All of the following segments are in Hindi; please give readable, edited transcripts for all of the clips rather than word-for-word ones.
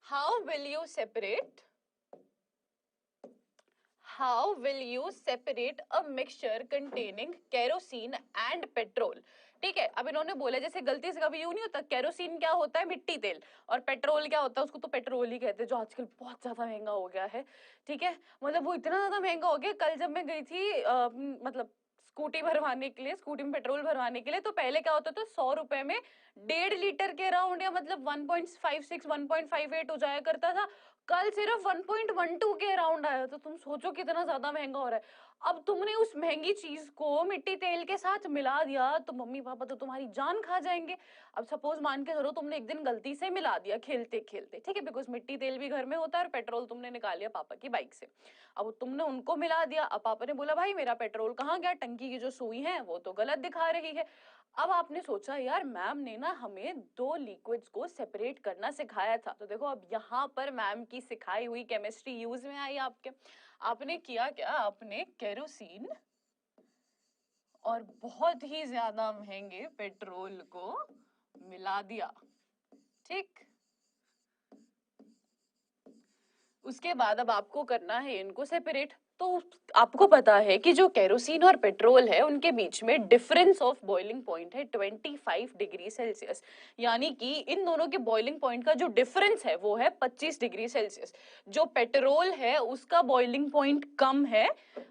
How will you separate a mixture containing kerosene and petrol? ठीक है, अब इन्होंने बोला जैसे गलती से कभी यूं नहीं होता, केरोसिन क्या होता है, मिट्टी तेल, और पेट्रोल क्या होता है, उसको तो पेट्रोल ही कहते हैं, जो आजकल बहुत ज्यादा महंगा हो गया है। ठीक है, मतलब वो इतना ज्यादा महंगा हो गया, कल जब मैं गई थी मतलब स्कूटी भरवाने के लिए, स्कूटी में पेट्रोल भरवाने के लिए, तो पहले क्या होता था 100 रुपए में 1.5 लीटर के अराउंड, या मतलब 1.56 1.58 हो जाया करता था, कल सिर्फ 1.12 के अराउंड आया। तो तुम सोचो कितना ज्यादा महंगा हो रहा है। अब तुमने उस महंगी चीज को मिट्टी तेल के साथ मिला दिया तो मम्मी पापा तो तुम्हारी जान खा जाएंगे। अब सपोज मान के चलो तुमने एक दिन गलती से मिला दिया खेलते खेलते, ठीक है, बिकॉज मिट्टी तेल भी घर में होता है और पेट्रोल तुमने निकाल लिया पापा की बाइक से, अब तुमने उनको मिला दिया। अब पापा ने बोला भाई मेरा पेट्रोल कहाँ गया, टंकी की जो सुई है वो तो गलत दिखा रही है। अब आपने सोचा यार मैम ने ना हमें दो लिक्विड्स को सेपरेट करना सिखाया था, तो देखो अब यहाँ पर मैम की सिखाई हुई केमिस्ट्री यूज में आई आपके। आपने किया क्या, आपने केरोसिन और बहुत ही ज्यादा महंगे पेट्रोल को मिला दिया। ठीक, उसके बाद अब आपको करना है इनको सेपरेट। तो आपको पता है कि जो केरोसिन और पेट्रोल है उनके बीच में डिफरेंस ऑफ बॉइलिंग पॉइंट है 25 डिग्री सेल्सियस, यानी कि इन दोनों के बॉइलिंग पॉइंट का जो डिफरेंस है वो है 25 डिग्री सेल्सियस। जो पेट्रोल है उसका बॉइलिंग पॉइंट कम है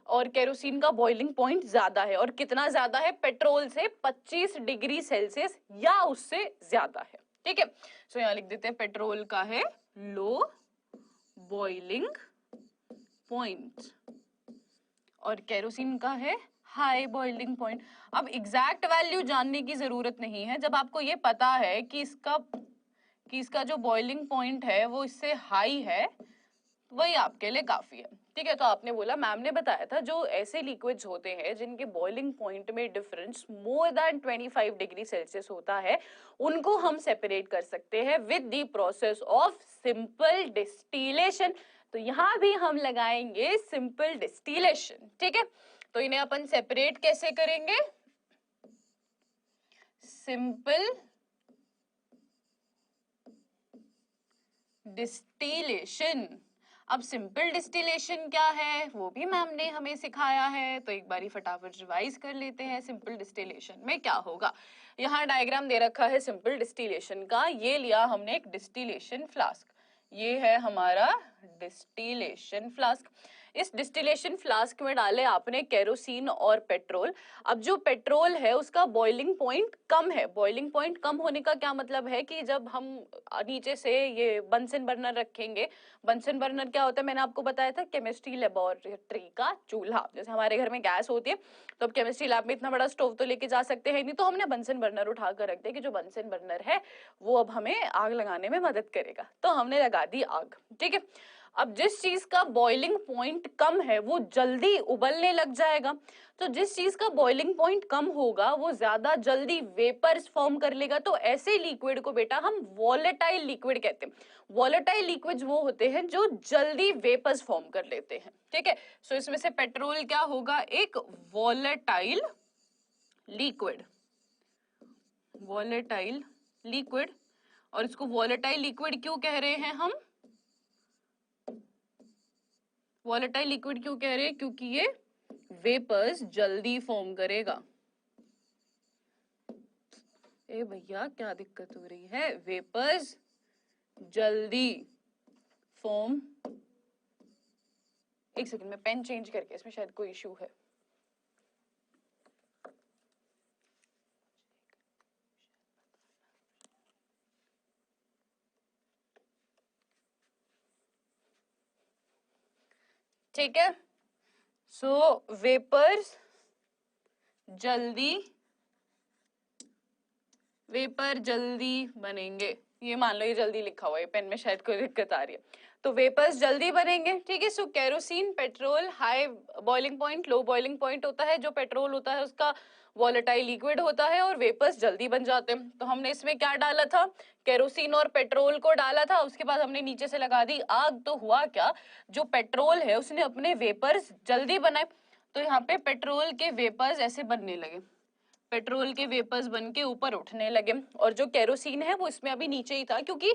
और केरोसिन का बॉइलिंग पॉइंट ज्यादा है, और कितना ज्यादा है, पेट्रोल से 25 डिग्री सेल्सियस या उससे ज्यादा है। ठीक है, सो यहाँ लिख देते हैं पेट्रोल का है लो बॉइलिंग पॉइंट और केरोसिन का है हाई बॉइलिंग पॉइंट। अब एग्जैक्ट वैल्यू जानने की जरूरत नहीं है, जब आपको ये पता है कि इसका जो बॉइलिंग पॉइंट है वो इससे हाई है, वही आपके लिए काफी है। ठीक है, तो आपने बोला मैम ने बताया था जो ऐसे लिक्विड्स होते हैं जिनके बॉइलिंग पॉइंट में difference more than 25 degree Celsius होता है, उनको हम सेपरेट कर सकते हैं with the process of simple distillation. तो यहां भी हम लगाएंगे सिंपल डिस्टिलेशन। ठीक है, तो इन्हें अपन सेपरेट कैसे करेंगे, सिंपल डिस्टिलेशन। अब सिंपल डिस्टिलेशन क्या है वो भी मैम ने हमें सिखाया है, तो एक बारी फटाफट रिवाइज कर लेते हैं। सिंपल डिस्टिलेशन में क्या होगा, यहाँ डायग्राम दे रखा है सिंपल डिस्टिलेशन का। ये लिया हमने एक डिस्टिलेशन फ्लास्क, ये है हमारा डिस्टिलेशन फ्लास्क। इस डिस्टिलेशन फ्लास्क में डाले आपने केरोसिन और पेट्रोल। अब जो पेट्रोल है उसका बॉइलिंग पॉइंट कम है। बॉइलिंग पॉइंट कम होने का क्या मतलब है कि जब हम नीचे से ये बंसन बर्नर रखेंगे, बंसन बर्नर क्या होता है मैंने आपको बताया था, केमिस्ट्री लेबोरेटरी का चूल्हा। जैसे हमारे घर में गैस होती है तो अब केमिस्ट्री लैब में इतना बड़ा स्टोव तो लेके जा सकते हैं नहीं, तो हमने बंसन बर्नर उठा कर रख दिया कि जो बंसन बर्नर है वो अब हमें आग लगाने में मदद करेगा, तो हमने लगा दी आग। ठीक है, अब जिस चीज का बॉइलिंग पॉइंट कम है वो जल्दी उबलने लग जाएगा, तो जिस चीज का बॉइलिंग पॉइंट कम होगा वो ज्यादा जल्दी वेपर्स फॉर्म कर लेगा। तो ऐसे लिक्विड को बेटा हम वॉलेटाइल लिक्विड कहते हैं। वॉलेटाइल लिक्विड्स वो होते हैं जो जल्दी वेपर्स फॉर्म कर लेते हैं। ठीक है, सो इसमें से पेट्रोल क्या होगा, एक वॉलेटाइल लिक्विड, वॉलेटाइल लिक्विड। और इसको वॉलेटाइल लिक्विड क्यों कह रहे हैं हम, वॉलेटाइल लिक्विड क्यों कह रहे हैं, क्योंकि ये वेपर्स जल्दी फॉर्म करेगा। ए भैया क्या दिक्कत हो रही है, वेपर्स जल्दी फॉर्म, एक सेकंड में पेन चेंज करके, इसमें शायद कोई इश्यू है। ठीक है, सो वेपर्स जल्दी, वेपर जल्दी बनेंगे, ये मान लो ये जल्दी लिखा हुआ है, पेन में शायद कोई दिक्कत आ रही है, तो वेपर्स जल्दी बनेंगे। ठीक है, so kerosene petrol high boiling point low boiling point होता है, जो पेट्रोल होता है उसका वॉलेटाइल लिक्विड होता है और वेपर्स जल्दी बन जाते हैं। तो हमने इसमें क्या डाला था, केरोसिन और पेट्रोल को डाला था, उसके बाद हमने नीचे से लगा दी आग। तो हुआ क्या, जो पेट्रोल है उसने अपने वेपर्स जल्दी बनाए, तो यहाँ पे पेट्रोल के वेपर्स ऐसे बनने लगे, पेट्रोल के वेपर्स बन के ऊपर उठने लगे, और जो केरोसिन है वो इसमें अभी नीचे ही था, क्योंकि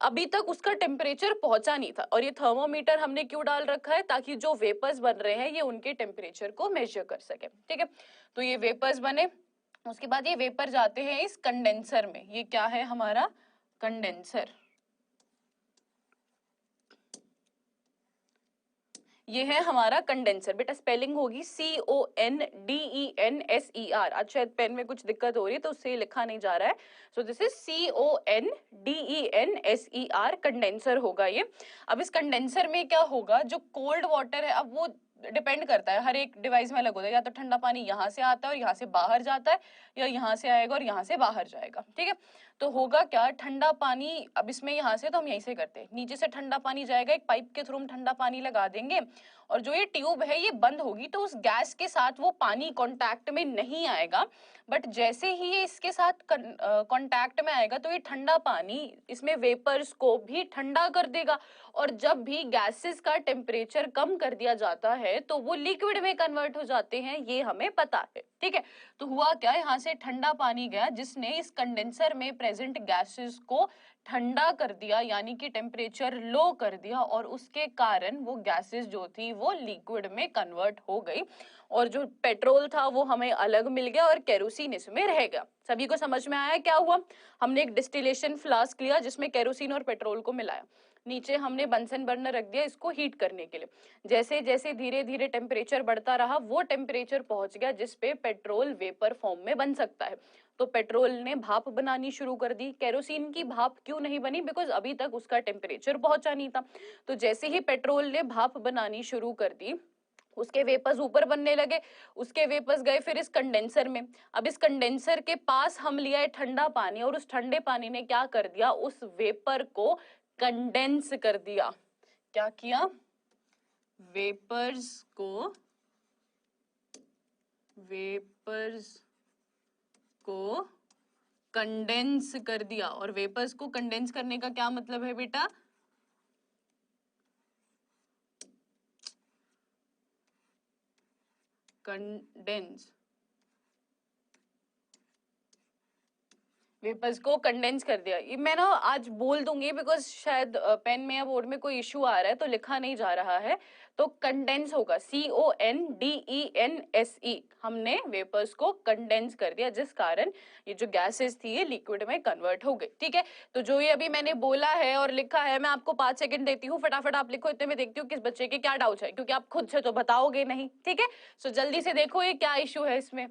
अभी तक उसका टेम्परेचर पहुंचा नहीं था। और ये थर्मोमीटर हमने क्यों डाल रखा है, ताकि जो वेपर्स बन रहे हैं ये उनके टेम्परेचर को मेजर कर सके, ठीक है। तो ये वेपर्स बने, उसके बाद ये वेपर जाते हैं इस कंडेंसर में। ये क्या है हमारा कंडेंसर, ये है हमारा कंडेंसर। बेटा स्पेलिंग होगी CONDENSER। आज शायद पेन में कुछ दिक्कत हो रही है तो उससे लिखा नहीं जा रहा है। So this is CONDENSER, condenser होगा ये। अब इस कंडेंसर में क्या होगा, जो कोल्ड वाटर है, अब वो डिपेंड करता है, हर एक डिवाइस में अलग होता है, या तो ठंडा पानी यहाँ से आता है और यहाँ से बाहर जाता है, या यहाँ से आएगा और यहाँ से बाहर जाएगा, ठीक है। तो होगा क्या, ठंडा पानी, अब इसमें यहाँ से तो हम यहीं से करते हैं, नीचे से ठंडा पानी जाएगा, एक पाइप के थ्रू हम ठंडा पानी लगा देंगे, और जो ये ट्यूब है ये बंद होगी, तो उस गैस के साथ वो पानी कांटेक्ट में नहीं आएगा। बट जैसे ही ये इसके साथ कांटेक्ट में आएगा तो ये ठंडा पानी इसमें वेपर्स को भी ठंडा कर देगा, और जब भी गैसेस का टेम्परेचर कम कर दिया जाता है तो वो लिक्विड में कन्वर्ट हो जाते हैं, ये हमें पता है, ठीक है। तो हुआ क्या, यहाँ से ठंडा पानी गया जिसने इस कंडेंसर में प्रेजेंट गैसेस को ठंडा कर दिया, यानी कि टेम्परेचर लो कर दिया, और उसके कारण वो गैसेस जो थी वो लिक्विड में कन्वर्ट हो गई, और जो पेट्रोल था वो हमें अलग मिल गया और केरोसिन इसमें रह गया। सभी को समझ में आया क्या हुआ, हमने एक डिस्टिलेशन फ्लास्क लिया जिसमें केरोसिन और पेट्रोल को मिलाया, नीचे हमने बंसन बर्नर रख दिया इसको हीट करने के लिए, जैसे जैसे धीरे धीरे टेम्परेचर बढ़ता रहा वो टेम्परेचर पहुंच गया जिसपे पेट्रोल वेपर फॉर्म में बन सकता है। तो पेट्रोल ने भाप बनानी शुरू कर दी। केरोसिन की भाप क्यों नहीं बनी, बिकॉज अभी तक उसका टेम्परेचर पहुंचा नहीं था। तो जैसे ही पेट्रोल ने भाप बनानी शुरू कर दी, उसके वेपर्स ऊपर बनने लगे, उसके वेपर्स गए फिर इस कंडेंसर में। अब इस कंडेंसर के पास हम लिया है ठंडा पानी, और उस ठंडे पानी ने क्या कर दिया, उस वेपर को कंडेंस कर दिया। क्या किया, वेपर्स को कंडेंस कर दिया। और वेपर्स को कंडेंस करने का क्या मतलब है बेटा, कंडेंस, वेपर्स को कंडेंस कर दिया। ये मैं ना आज बोल दूंगी बिकॉज शायद पेन में या बोर्ड में कोई इश्यू आ रहा है तो लिखा नहीं जा रहा है। तो कंडेंस होगा CONDENSE, हमने वेपर्स को कंडेंस कर दिया जिस कारण ये जो गैसेस थी ये लिक्विड में कन्वर्ट हो गई, ठीक है। तो जो ये अभी मैंने बोला है और लिखा है, मैं आपको 5 सेकंड देती हूँ, फटाफट आप लिखो, इतने में देखती हूँ किस बच्चे के क्या डाउट है, क्योंकि आप खुद से तो बताओगे नहीं, ठीक है। सो जल्दी से देखो ये क्या इश्यू है इसमें।